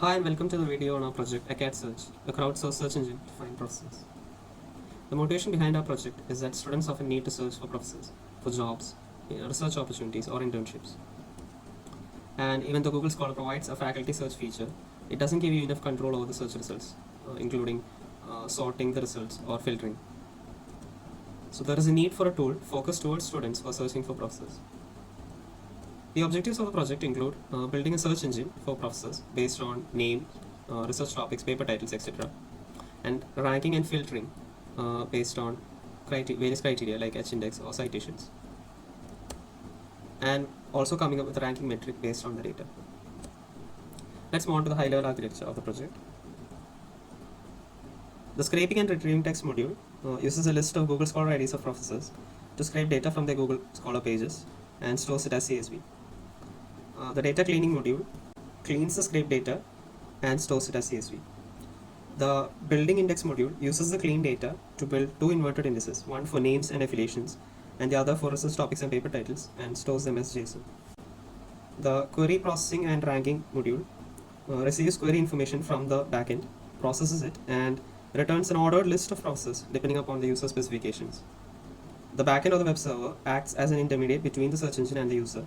Hi and welcome to the video on our project ACAD Search, a crowdsourced search engine to find professors. The motivation behind our project is that students often need to search for professors, for jobs, research opportunities or internships. And even though Google Scholar provides a faculty search feature, it doesn't give you enough control over the search results, including sorting the results or filtering. So there is a need for a tool focused towards students who are searching for professors. The objectives of the project include building a search engine for professors based on name, research topics, paper titles, etc., and ranking and filtering based on various criteria like H-index or citations, and also coming up with a ranking metric based on the data. Let's move on to the high-level architecture of the project. The scraping and retrieving text module uses a list of Google Scholar IDs of professors to scrape data from their Google Scholar pages and stores it as CSV. The data cleaning module cleans the scraped data and stores it as CSV. The building index module uses the clean data to build two inverted indices, one for names and affiliations, and the other for research topics and paper titles, and stores them as JSON. The query processing and ranking module receives query information from the backend, processes it, and returns an ordered list of processes depending upon the user specifications. The backend of the web server acts as an intermediate between the search engine and the user,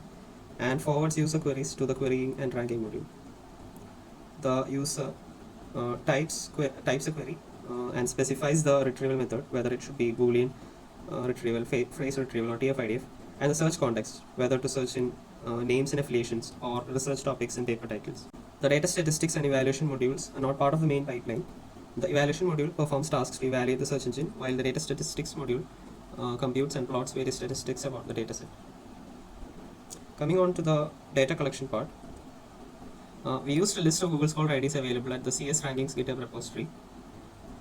and forwards user queries to the querying and ranking module. The user types a query and specifies the retrieval method, whether it should be Boolean retrieval, phrase retrieval, or TF-IDF, and the search context, whether to search in names and affiliations or research topics and paper titles. The data statistics and evaluation modules are not part of the main pipeline. The evaluation module performs tasks to evaluate the search engine, while the data statistics module computes and plots various statistics about the dataset. Coming on to the data collection part, we used a list of Google Scholar IDs available at the CS Rankings GitHub repository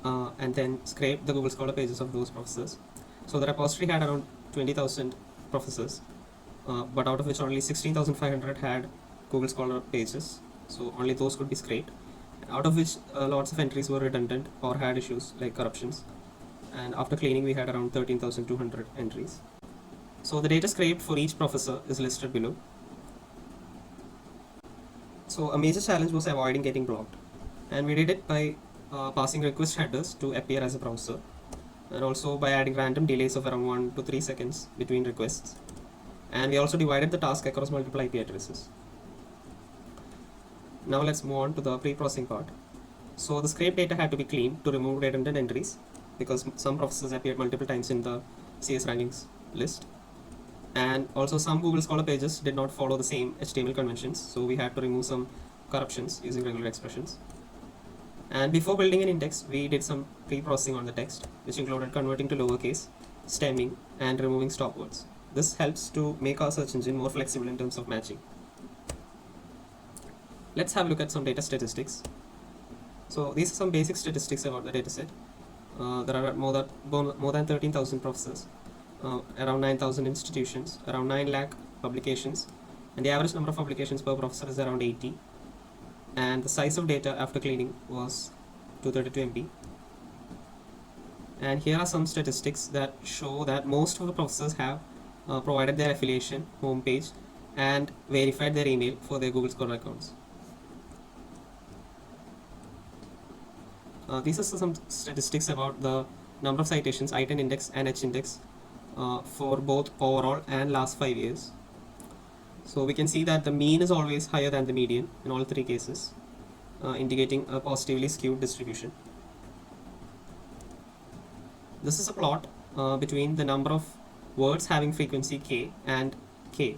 and then scraped the Google Scholar pages of those professors. So the repository had around 20,000 professors, but out of which only 16,500 had Google Scholar pages, so only those could be scraped, out of which lots of entries were redundant or had issues like corruptions, and after cleaning we had around 13,200 entries. So the data scraped for each professor is listed below. So a major challenge was avoiding getting blocked, and we did it by passing request headers to appear as a browser, and also by adding random delays of around 1 to 3 seconds between requests, and we also divided the task across multiple IP addresses. Now let's move on to the pre-processing part. So the scraped data had to be cleaned to remove redundant entries because some professors appeared multiple times in the CS rankings list. And also some Google Scholar pages did not follow the same HTML conventions, so we had to remove some corruptions using regular expressions. And before building an index, we did some pre-processing on the text, which included converting to lowercase, stemming, and removing stop words. This helps to make our search engine more flexible in terms of matching. Let's have a look at some data statistics. So these are some basic statistics about the dataset. There are more than 13,000 professors, around 9,000 institutions, around 9 lakh publications, and the average number of publications per professor is around 80, and the size of data after cleaning was 232 MB. And here are some statistics that show that most of the professors have provided their affiliation, homepage, and verified their email for their Google Scholar accounts. These are some statistics about the number of citations, I-10 index and H-index for both overall and last 5 years. So we can see that the mean is always higher than the median in all three cases, indicating a positively skewed distribution. This is a plot between the number of words having frequency k and k,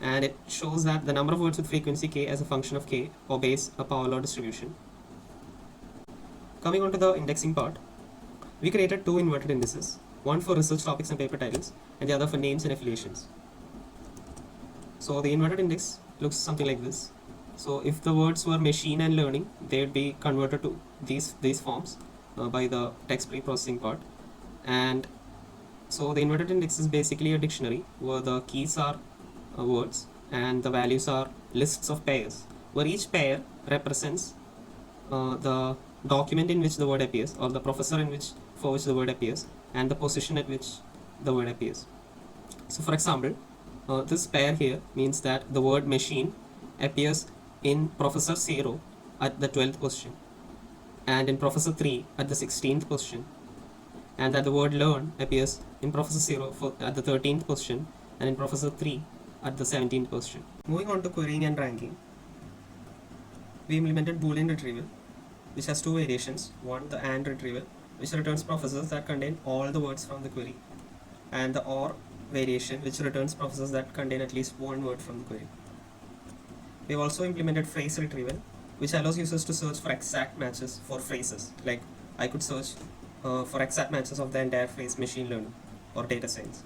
and it shows that the number of words with frequency k as a function of k obeys a power law distribution. Coming on to the indexing part, we created two inverted indices, one for research topics and paper titles, and the other for names and affiliations. So the inverted index looks something like this. So if the words were machine and learning, they would be converted to these forms by the text pre-processing part. And so the inverted index is basically a dictionary where the keys are words and the values are lists of pairs, where each pair represents the document in which the word appears, or the professor for which the word appears, and the position at which the word appears. So for example, this pair here means that the word machine appears in Professor 0 at the 12th position, and in Professor 3 at the 16th position, and that the word learn appears in Professor 0 at the 13th position, and in Professor 3 at the 17th position. Moving on to querying and ranking, we implemented Boolean retrieval, which has two variations. One, the AND retrieval, which returns professors that contain all the words from the query, and the OR variation, which returns professors that contain at least one word from the query. We have also implemented phrase retrieval, which allows users to search for exact matches for phrases. Like I could search for exact matches of the entire phrase machine learning or data science.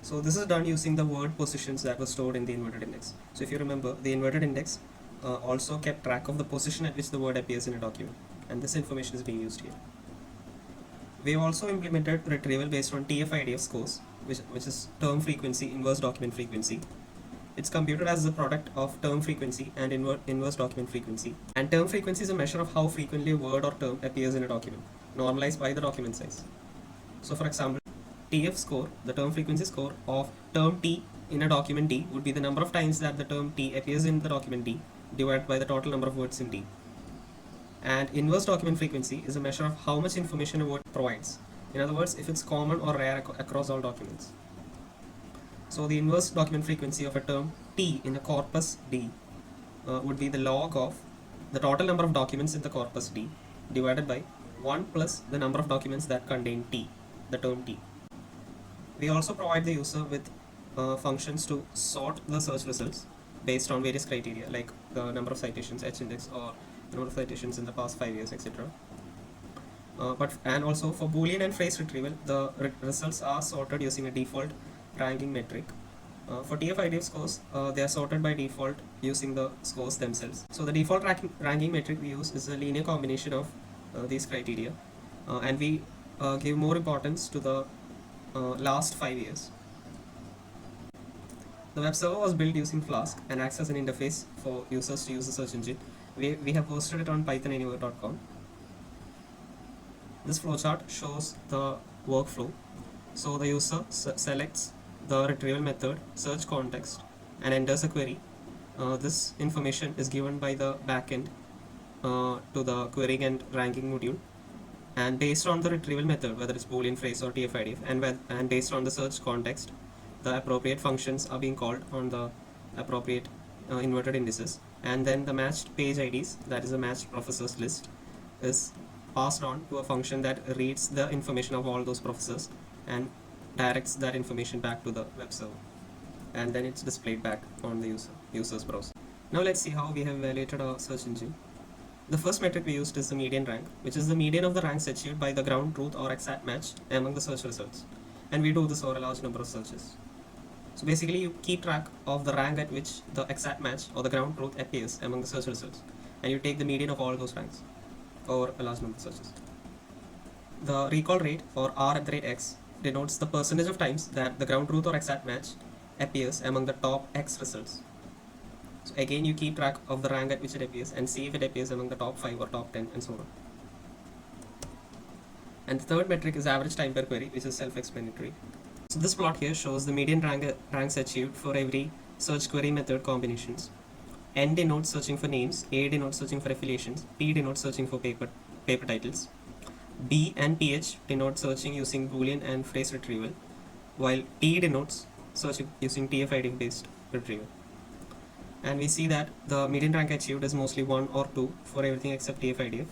So this is done using the word positions that were stored in the inverted index. So if you remember, the inverted index also kept track of the position at which the word appears in a document, and this information is being used here. We have also implemented retrieval based on TF-IDF scores, which is term frequency, inverse document frequency. It's computed as the product of term frequency and inverse document frequency. And term frequency is a measure of how frequently a word or term appears in a document, normalized by the document size. So for example, TF score, the term frequency score of term T in a document D, would be the number of times that the term T appears in the document D divided by the total number of words in D. And inverse document frequency is a measure of how much information a word provides. In other words, if it's common or rare across all documents. So the inverse document frequency of a term T in a corpus D would be the log of the total number of documents in the corpus D divided by 1 plus the number of documents that contain T, the term T. We also provide the user with functions to sort the search results based on various criteria, like the number of citations, H-index, or the number of citations in the past 5 years, etc. And also for Boolean and phrase retrieval, the results are sorted using a default ranking metric. For TF-IDF scores, they are sorted by default using the scores themselves. So the default ranking metric we use is a linear combination of these criteria, and we give more importance to the last 5 years. The web server was built using Flask and acts as an interface for users to use the search engine. We have hosted it on pythonanywhere.com. This flowchart shows the workflow. So the user selects the retrieval method, search context, and enters a query. This information is given by the backend to the querying and ranking module. And based on the retrieval method, whether it's Boolean, phrase, or TF-IDF, and based on the search context, the appropriate functions are being called on the appropriate inverted indices, and then the matched page IDs, that is the matched professors list, is passed on to a function that reads the information of all those professors and directs that information back to the web server, and then it's displayed back on the user's browser. Now let's see how we have evaluated our search engine. The first metric we used is the median rank, which is the median of the ranks achieved by the ground truth or exact match among the search results, and we do this over a large number of searches. So basically you keep track of the rank at which the exact match or the ground truth appears among the search results, and you take the median of all those ranks over a large number of searches. The recall rate, or R@x, denotes the percentage of times that the ground truth or exact match appears among the top X results. So again you keep track of the rank at which it appears and see if it appears among the top 5 or top 10 and so on. And the third metric is average time per query, which is self-explanatory. So this plot here shows the median ranks achieved for every search query method combinations. N denotes searching for names, A denotes searching for affiliations, P denotes searching for paper titles, B and PH denote searching using Boolean and phrase retrieval, while T denotes searching using TF-IDF based retrieval. And we see that the median rank achieved is mostly 1 or 2 for everything except TF-IDF,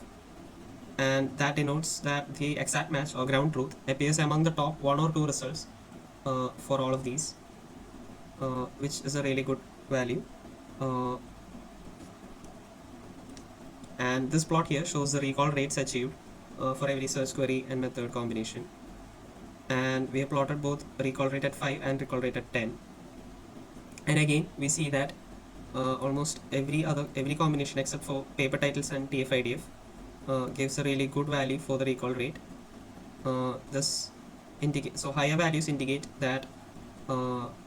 and that denotes that the exact match or ground truth appears among the top 1 or 2 results for all of these, which is a really good value. And this plot here shows the recall rates achieved for every search query and method combination, and we have plotted both recall rate at 5 and recall rate at 10. And again we see that almost every combination except for paper titles and TF-IDF gives a really good value for the recall rate. So higher values indicate that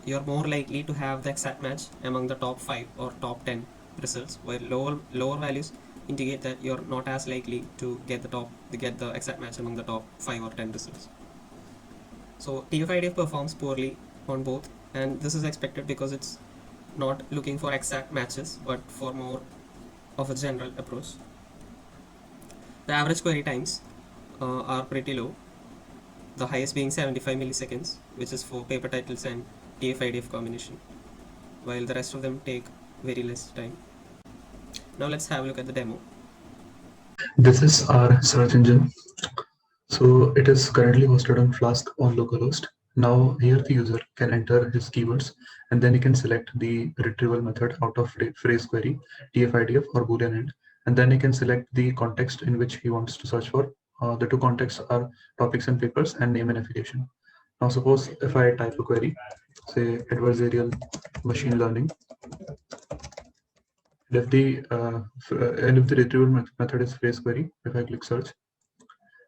you're more likely to have the exact match among the top 5 or top 10 results, while lower values indicate that you're not as likely to get the exact match among the top 5 or 10 results. So TF-IDF performs poorly on both, and this is expected because it's not looking for exact matches but for more of a general approach. The average query times are pretty low, the highest being 75 milliseconds, which is for paper titles and TF-IDF combination, while the rest of them take very less time. Now let's have a look at the demo. This is our search engine. So it is currently hosted on Flask on localhost. Now here the user can enter his keywords and then he can select the retrieval method out of phrase query, TF-IDF or Boolean end, and then he can select the context in which he wants to search for. The two contexts are topics and papers and name and affiliation. Now suppose if I type a query, say adversarial machine learning, and if the retrieval method is phrase query, if I click search,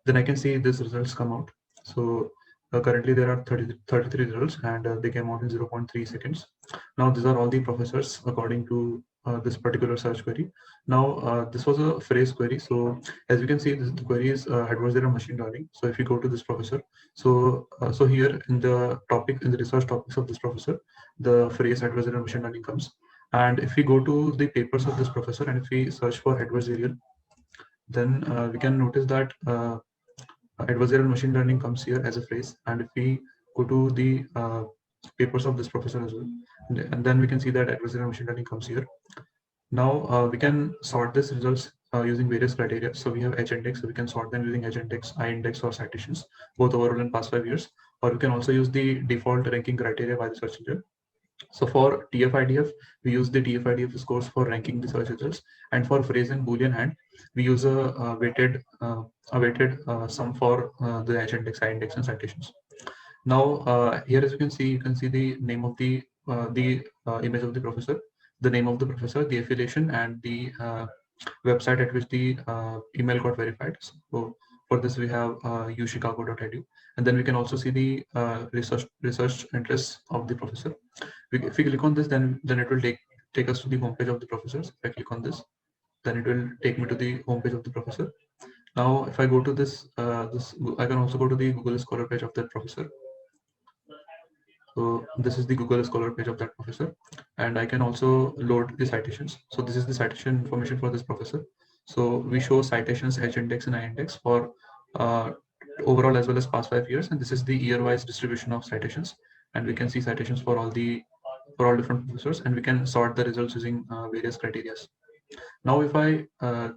then I can see these results come out. So currently there are 33 results and they came out in 0.3 seconds. Now these are all the professors according to this particular search query. Now this was a phrase query. So as you can see, the query is adversarial machine learning. So if you go to this professor, so here in the topic, in the research topics of this professor, the phrase adversarial machine learning comes. And if we go to the papers of this professor and if we search for adversarial, then we can notice that adversarial machine learning comes here as a phrase. And if we go to the papers of this professor as well, and then we can see that adversarial machine learning comes here. Now we can sort these results using various criteria. So we have H-index, so we can sort them using H-index, I-index or citations, both overall and past 5 years. Or we can also use the default ranking criteria by the search engine. So for TF-IDF, we use the TF-IDF scores for ranking the search results, and for phrase and Boolean and we use a weighted sum for the H-index, I-index, and citations. Now here, as you can see the name of the image of the professor, the name of the professor, the affiliation, and the website at which the email got verified. So for this we have uchicago.edu, and then we can also see the research interests of the professor. If we click on this, then it will take us to the homepage of the professors. If I click on this, then it will take me to the homepage of the professor. Now, if I go to this, I can also go to the Google Scholar page of that professor. So this is the Google Scholar page of that professor, and I can also load the citations. So this is the citation information for this professor. So we show citations, H-index and I-index for overall as well as past 5 years, and this is the year-wise distribution of citations. And we can see citations for all different professors, and we can sort the results using various criteria. Now, if I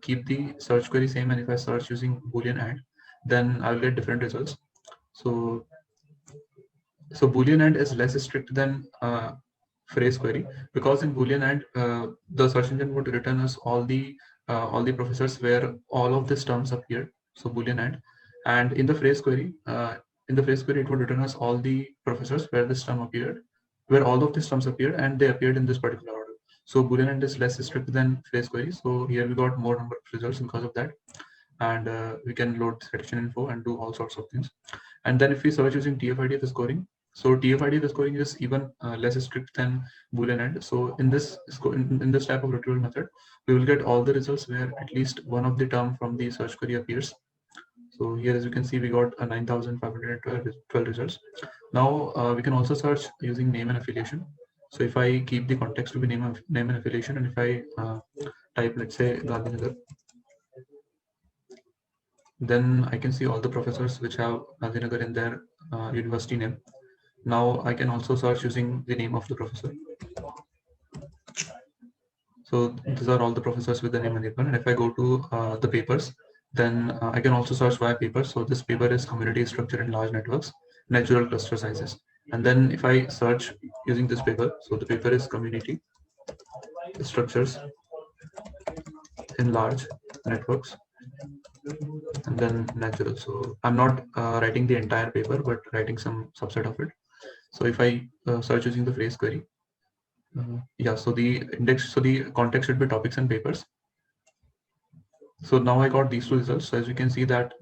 keep the search query same and if I search using Boolean AND, then I'll get different results. So Boolean AND is less strict than phrase query, because in Boolean AND the search engine would return us all the professors where all of these terms appear. So Boolean and in the phrase query, it would return us all the professors where this term appeared, where all of these terms appeared and they appeared in this particular order. So Boolean AND is less strict than phrase query. So here we got more number of results because of that, and we can load citation info and do all sorts of things. And then if we search using TF-IDF scoring, so TF-IDF scoring is even less strict than Boolean AND. So in this type of retrieval method, we will get all the results where at least one of the term from the search query appears. So here, as you can see, we got 9,512 results. Now we can also search using name and affiliation. So if I keep the context to be name and affiliation, and if I type, let's say, Gandhinagar, then I can see all the professors which have Gandhinagar in their university name. Now I can also search using the name of the professor. So these are all the professors with the name and if I go to the papers, then I can also search by paper. So this paper is community structure in large networks, natural cluster sizes. And then if I search using this paper, so the paper is community structures in large networks, and then natural. So I'm not writing the entire paper, but writing some subset of it. So if I search using the phrase query, yeah, so the context should be topics and papers. So now I got these two results. So as you can see that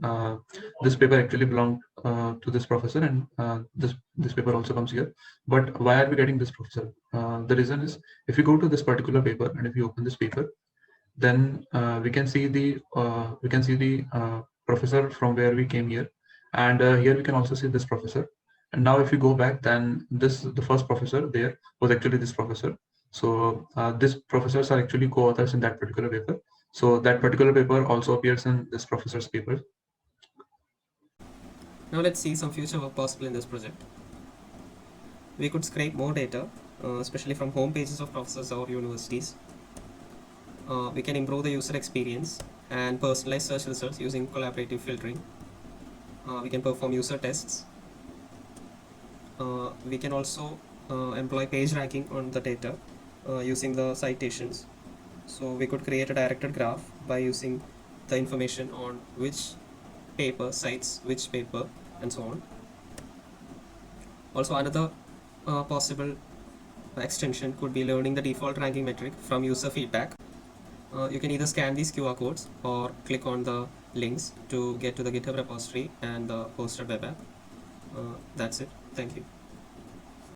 this paper actually belonged to this professor, and this paper also comes here. But why are we getting this professor? The reason is, if you go to this particular paper and if you open this paper, then we can see the professor from where we came here, and here we can also see this professor. And now if you go back, then the first professor there was actually this professor. So these professors are actually co-authors in that particular paper. So that particular paper also appears in this professor's paper. Now let's see some future work possible in this project. We could scrape more data, especially from home pages of professors or universities. We can improve the user experience and personalize search results using collaborative filtering. We can perform user tests. We can also employ page ranking on the data using the citations. So we could create a directed graph by using the information on which paper cites which paper and so on. Also, another possible extension could be learning the default ranking metric from user feedback. You can either scan these QR codes or click on the links to get to the GitHub repository and the hosted web app. That's it. Thank you.